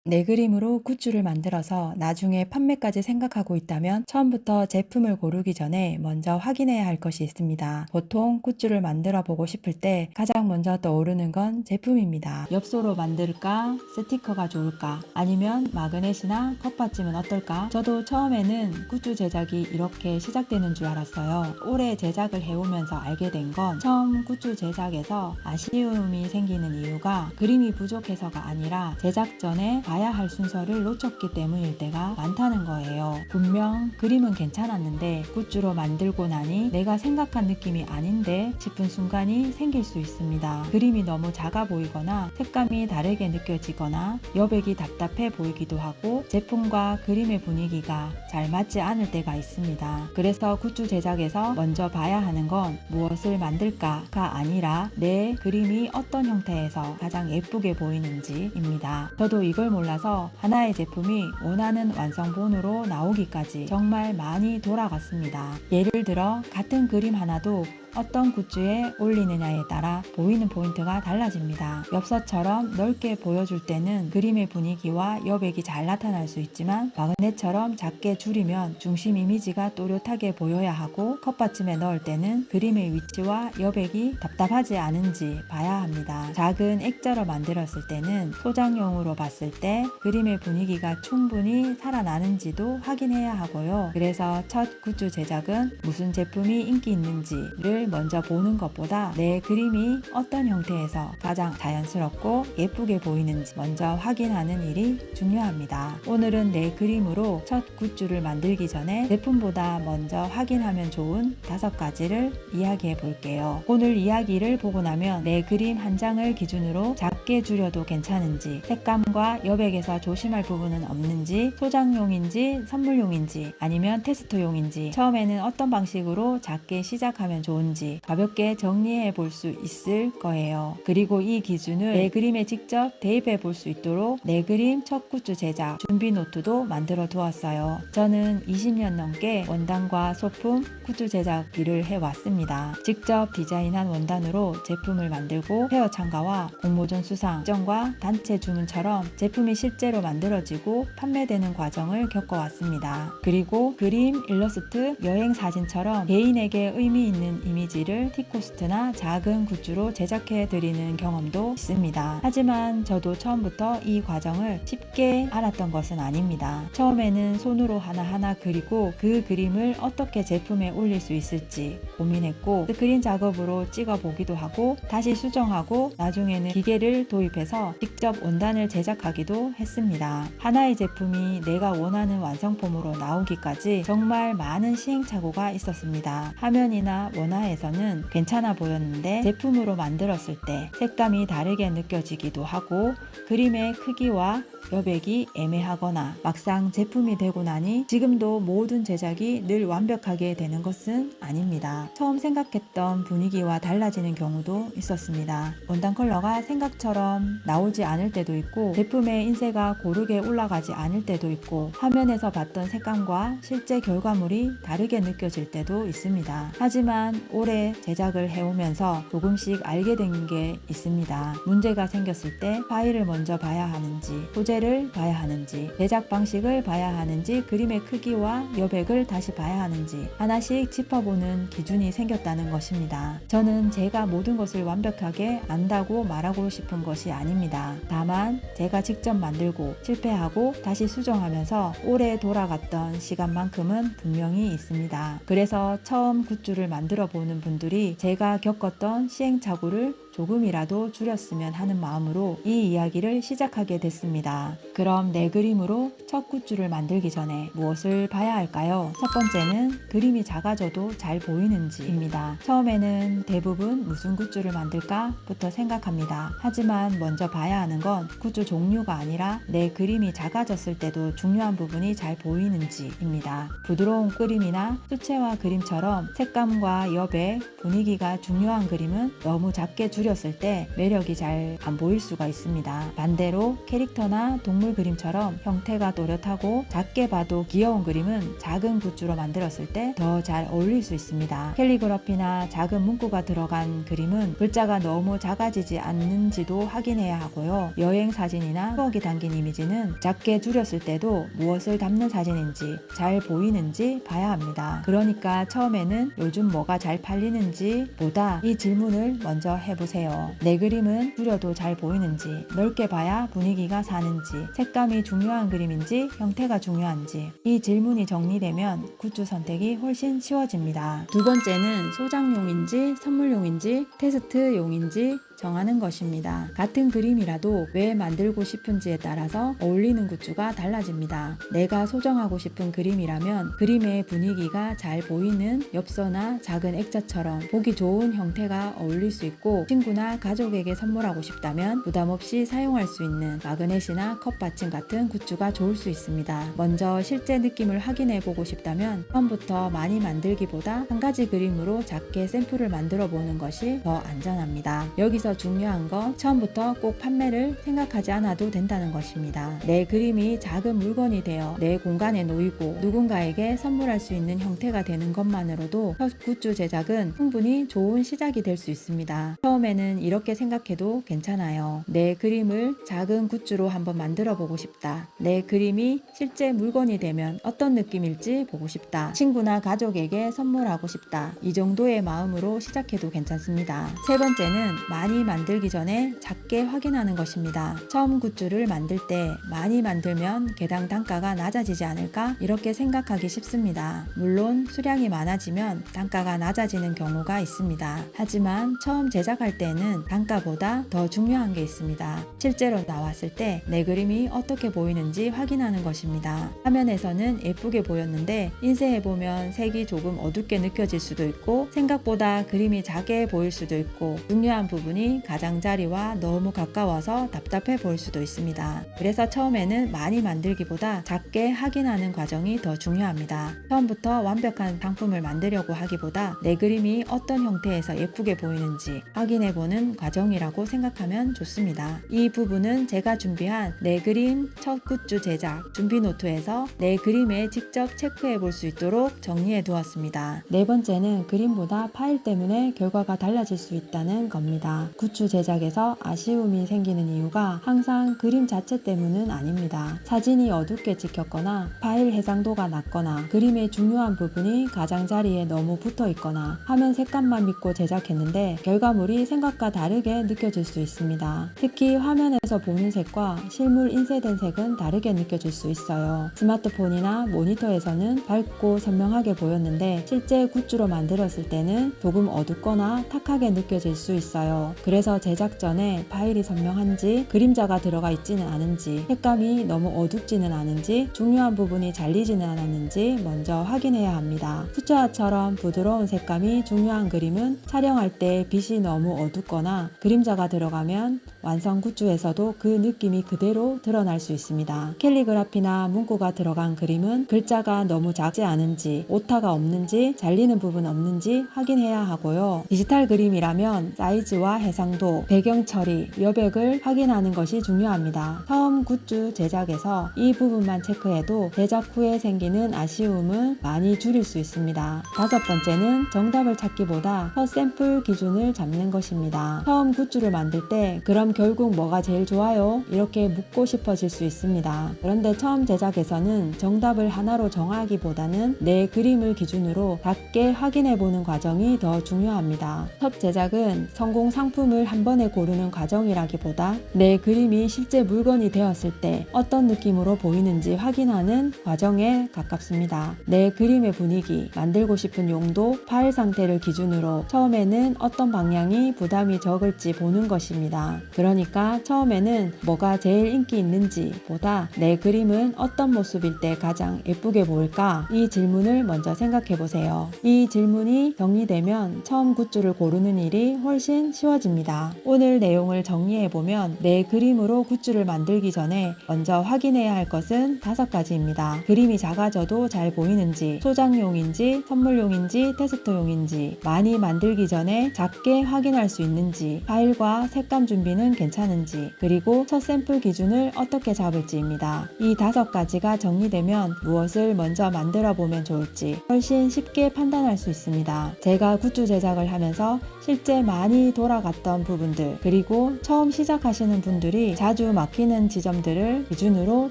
내 그림으로 굿즈를 만들어서 나중에 판매까지 생각하고 있다면 처음부터 제품을 고르기 전에 먼저 확인해야 할 것이 있습니다. 보통 굿즈를 만들어 보고 싶을 때 가장 먼저 떠오르는 건 제품입니다. 엽서로 만들까? 스티커가 좋을까? 아니면 마그넷이나 컵받침은 어떨까? 저도 처음에는 굿즈 제작이 이렇게 시작되는 줄 알았어요. 오래 제작을 해오면서 알게 된 건 처음 굿즈 제작에서 아쉬움이 생기는 이유가 그림이 부족해서가 아니라 제작 전에 봐야 할 순서를 놓쳤기 때문일 때가 많다는 거예요. 분명 그림은 괜찮았는데 굿즈로 만들고 나니 내가 생각한 느낌이 아닌데 싶은 순간이 생길 수 있습니다. 그림이 너무 작아 보이거나 색감이 다르게 느껴지거나 여백이 답답해 보이기도 하고 제품과 그림의 분위기가 잘 맞지 않을 때가 있습니다. 그래서 굿즈 제작에서 먼저 봐야 하는 건 무엇을 만들까가 아니라 내 그림이 어떤 형태에서 가장 예쁘게 보이는지입니다. 저도 이걸 몰라서 하나의 제품이 원하는 완성본으로 나오기까지 정말 많이 돌아갔습니다. 예를 들어 같은 그림 하나도 어떤 굿즈에 올리느냐에 따라 보이는 포인트가 달라집니다. 엽서처럼 넓게 보여줄 때는 그림의 분위기와 여백이 잘 나타날 수 있지만 마그넷처럼 작게 줄이면 중심 이미지가 또렷하게 보여야 하고 컵받침에 넣을 때는 그림의 위치와 여백이 답답하지 않은지 봐야 합니다. 작은 액자로 만들었을 때는 소장용으로 봤을 때 그림의 분위기가 충분히 살아나는지도 확인해야 하고요. 그래서 첫 굿즈 제작은 무슨 제품이 인기 있는지를 먼저 보는 것보다 내 그림이 어떤 형태에서 가장 자연스럽고 예쁘게 보이는지 먼저 확인하는 일이 중요합니다. 오늘은 내 그림으로 첫 굿즈를 만들기 전에 제품보다 먼저 확인하면 좋은 5가지를 이야기해 볼게요. 오늘 이야기를 보고 나면 내 그림 한 장을 기준으로 작게 줄여도 괜찮은지, 색감과 여백에서 조심할 부분은 없는지, 소장용인지 선물용인지 아니면 테스트용인지, 처음에는 어떤 방식으로 작게 시작하면 좋은지 가볍게 정리해 볼 수 있을 거예요. 그리고 이 기준을 내 그림에 직접 대입해 볼 수 있도록 내 그림 첫 굿즈 제작 준비 노트도 만들어 두었어요. 저는 20년 넘게 원단과 소품, 굿즈 제작 일을 해왔습니다. 직접 디자인한 원단으로 제품을 만들고 페어 참가와 공모전 수상, 일정과 단체 주문처럼 제품이 실제로 만들어지고 판매되는 과정을 겪어왔습니다. 그리고 그림, 일러스트, 여행 사진처럼 개인에게 의미 있는 이미지를 티코스트나 작은 굿즈로 제작해 드리는 경험도 있습니다. 하지만 저도 처음부터 이 과정을 쉽게 알았던 것은 아닙니다. 처음에는 손으로 하나하나 그리고 그 그림을 어떻게 제품에 올릴 수 있을지 고민했고 스크린 작업으로 찍어 보기도 하고 다시 수정하고 나중에는 기계를 도입해서 직접 원단을 제작하기도 했습니다. 하나의 제품이 내가 원하는 완성품으로 나오기까지 정말 많은 시행착오가 있었습니다. 화면이나 원화에서는 괜찮아 보였는데 제품으로 만들었을 때 색감이 다르게 느껴지기도 하고 그림의 크기와 여백이 애매하거나 막상 제품이 되고 나니 지금도 모든 제작이 늘 완벽하게 되는 것은 아닙니다. 처음 생각했던 분위기와 달라지는 경우도 있었습니다. 원단 컬러가 생각처럼 나오지 않을 때도 있고 제품의 인쇄가 고르게 올라가지 않을 때도 있고 화면에서 봤던 색감과 실제 결과물이 다르게 느껴질 때도 있습니다. 하지만 오래 제작을 해오면서 조금씩 알게 된 게 있습니다. 문제가 생겼을 때 파일을 먼저 봐야 하는지 소재를 봐야 하는지 제작 방식을 봐야 하는지 그림의 크기와 여백을 다시 봐야 하는지 하나씩 짚어보는 기준이 생겼다는 것입니다. 저는 제가 모든 것을 완벽하게 안다고 말하고 싶은 것이 아닙니다. 다만 제가 직접 만들고 실패하고 다시 수정하면서 오래 돌아갔던 시간만큼은 분명히 있습니다. 그래서 처음 굿즈를 만들어 보는 분들이 제가 겪었던 시행착오를 조금이라도 줄였으면 하는 마음으로 이 이야기를 시작하게 됐습니다. 그럼 내 그림으로 첫 굿즈를 만들기 전에 무엇을 봐야 할까요? 첫 번째는 그림이 작아져도 잘 보이는지입니다. 처음에는 대부분 무슨 굿즈를 만들까? 부터 생각합니다. 하지만 먼저 봐야 하는 건 굿즈 종류가 아니라 내 그림이 작아졌을 때도 중요한 부분이 잘 보이는지입니다. 부드러운 그림이나 수채화 그림처럼 색감과 여백, 분위기가 중요한 그림은 너무 작게 줄여 줄였을 때 매력이 잘 안 보일 수가 있습니다. 반대로 캐릭터나 동물 그림처럼 형태가 또렷하고 작게 봐도 귀여운 그림은 작은 굿즈로 만들었을 때 더 잘 어울릴 수 있습니다. 캘리그라피나 작은 문구가 들어간 그림은 글자가 너무 작아지지 않는지도 확인해야 하고요. 여행 사진이나 추억이 담긴 이미지는 작게 줄였을 때도 무엇을 담는 사진인지 잘 보이는지 봐야 합니다. 그러니까 처음에는 요즘 뭐가 잘 팔리는지 보다 이 질문을 먼저 해보세요. 내 그림은 줄여도 잘 보이는지, 넓게 봐야 분위기가 사는지, 색감이 중요한 그림인지 형태가 중요한지, 이 질문이 정리되면 굿즈 선택이 훨씬 쉬워집니다. 두 번째는 소장용인지 선물용인지 테스트용인지 정하는 것입니다. 같은 그림이라도 왜 만들고 싶은지에 따라서 어울리는 굿즈가 달라집니다. 내가 소정하고 싶은 그림이라면 그림의 분위기가 잘 보이는 엽서나 작은 액자처럼 보기 좋은 형태가 어울릴 수 있고, 친구나 가족에게 선물하고 싶다면 부담 없이 사용할 수 있는 마그넷이나 컵 받침 같은 굿즈가 좋을 수 있습니다. 먼저 실제 느낌을 확인해 보고 싶다면 처음부터 많이 만들기보다 한 가지 그림으로 작게 샘플을 만들어 보는 것이 더 안전합니다. 여기서 중요한 건 처음부터 꼭 판매를 생각하지 않아도 된다는 것입니다. 내 그림이 작은 물건이 되어 내 공간에 놓이고 누군가에게 선물할 수 있는 형태가 되는 것만으로도 첫 굿즈 제작은 충분히 좋은 시작이 될 수 있습니다. 처음에는 이렇게 생각해도 괜찮아요. 내 그림을 작은 굿즈로 한번 만들어 보고 싶다. 내 그림이 실제 물건이 되면 어떤 느낌일지 보고 싶다. 친구나 가족에게 선물하고 싶다. 이 정도의 마음으로 시작해도 괜찮습니다. 세 번째는 많이 만들기 전에 작게 확인하는 것입니다. 처음 굿즈를 만들 때 많이 만들면 개당 단가가 낮아지지 않을까? 이렇게 생각하기 쉽습니다. 물론 수량이 많아지면 단가가 낮아지는 경우가 있습니다. 하지만 처음 제작할 때는 단가보다 더 중요한 게 있습니다. 실제로 나왔을 때 내 그림이 어떻게 보이는지 확인하는 것입니다. 화면에서는 예쁘게 보였는데 인쇄해보면 색이 조금 어둡게 느껴질 수도 있고, 생각보다 그림이 작게 보일 수도 있고, 중요한 부분이 가장자리와 너무 가까워서 답답해 보일 수도 있습니다. 그래서 처음에는 많이 만들기보다 작게 확인하는 과정이 더 중요합니다. 처음부터 완벽한 상품을 만들려고 하기보다 내 그림이 어떤 형태에서 예쁘게 보이는지 확인해보는 과정이라고 생각하면 좋습니다. 이 부분은 제가 준비한 내 그림 첫 굿즈 제작 준비 노트에서 내 그림에 직접 체크해 볼 수 있도록 정리해 두었습니다. 네 번째는 그림보다 파일 때문에 결과가 달라질 수 있다는 겁니다. 굿즈 제작에서 아쉬움이 생기는 이유가 항상 그림 자체 때문은 아닙니다. 사진이 어둡게 찍혔거나 파일 해상도가 낮거나 그림의 중요한 부분이 가장자리에 너무 붙어 있거나 화면 색감만 믿고 제작했는데 결과물이 생각과 다르게 느껴질 수 있습니다. 특히 화면에서 보는 색과 실물 인쇄된 색은 다르게 느껴질 수 있어요. 스마트폰이나 모니터에서는 밝고 선명하게 보였는데 실제 굿즈로 만들었을 때는 조금 어둡거나 탁하게 느껴질 수 있어요. 그래서 제작 전에 파일이 선명한지, 그림자가 들어가 있지는 않은지, 색감이 너무 어둡지는 않은지, 중요한 부분이 잘리지는 않았는지 먼저 확인해야 합니다. 수채화처럼 부드러운 색감이 중요한 그림은 촬영할 때 빛이 너무 어둡거나 그림자가 들어가면 완성 굿즈에서도 그 느낌이 그대로 드러날 수 있습니다. 캘리그라피나 문구가 들어간 그림은 글자가 너무 작지 않은지, 오타가 없는지, 잘리는 부분 없는지 확인해야 하고요. 디지털 그림이라면 사이즈와 해상도, 배경 처리, 여백을 확인하는 것이 중요합니다. 처음 굿즈 제작에서 이 부분만 체크해도 제작 후에 생기는 아쉬움은 많이 줄일 수 있습니다. 다섯 번째는 정답을 찾기보다 첫 샘플 기준을 잡는 것입니다. 처음 굿즈를 만들 때 그럼 결국 뭐가 제일 좋아요? 이렇게 묻고 싶어질 수 있습니다. 그런데 처음 제작에서는 정답을 하나로 정하기보다는 내 그림을 기준으로 작게 확인해보는 과정이 더 중요합니다. 첫 제작은 성공 상품을 한 번에 고르는 과정이라기보다 내 그림이 실제 물건이 되었을 때 어떤 느낌으로 보이는지 확인하는 과정에 가깝습니다. 내 그림의 분위기, 만들고 싶은 용도, 파일 상태를 기준으로 처음에는 어떤 방향이 부담이 적을지 보는 것입니다. 그러니까 처음에는 뭐가 제일 인기 있는지 보다 내 그림은 어떤 모습일 때 가장 예쁘게 보일까? 이 질문을 먼저 생각해 보세요. 이 질문이 정리되면 처음 굿즈를 고르는 일이 훨씬 쉬워집니다. 오늘 내용을 정리해 보면 내 그림으로 굿즈를 만들기 전에 먼저 확인해야 할 것은 5가지입니다. 그림이 작아져도 잘 보이는지, 소장용인지, 선물용인지, 테스트용인지, 많이 만들기 전에 작게 확인할 수 있는지, 파일과 색감 준비는 괜찮은지, 그리고 첫 샘플 기준을 어떻게 잡을지입니다. 이 5가지가 정리되면 무엇을 먼저 만들어 보면 좋을지 훨씬 쉽게 판단할 수 있습니다. 제가 굿즈 제작을 하면서 실제 많이 돌아갔던 부분들, 그리고 처음 시작하시는 분들이 자주 막히는 지점들을 기준으로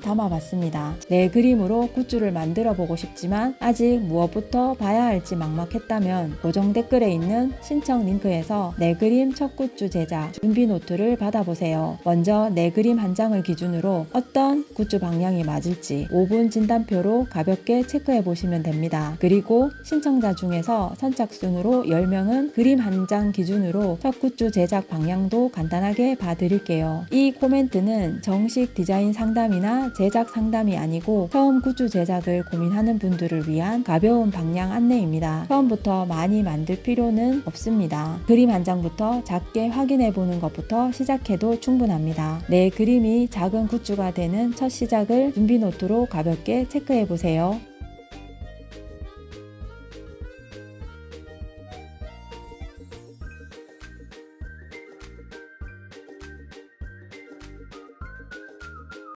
담아봤습니다. 내 그림으로 굿즈를 만들어 보고 싶지만 아직 무엇부터 봐야 할지 막막했다면 고정 댓글에 있는 신청 링크에서 내 그림 첫 굿즈 제작 준비 노트를 받아보세요. 먼저 내 그림 한 장을 기준으로 어떤 굿즈 방향이 맞을지 5분 진단표로 가볍게 체크해 보시면 됩니다. 그리고 신청자 중에서 선착순으로 10명은 그림 한 장 기준으로 첫 굿즈 제작 방향도 간단하게 봐드릴게요. 이 코멘트는 정식 디자인 상담이나 제작 상담이 아니고 처음 굿즈 제작을 고민하는 분들을 위한 가벼운 방향 안내입니다. 처음부터 많이 만들 필요는 없습니다. 그림 한 장부터 작게 확인해 보는 것부터 시작해도 충분합니다. 내 그림이 작은 굿즈가 되는 첫 시작을 준비 노트로 가볍게 체크해 보세요.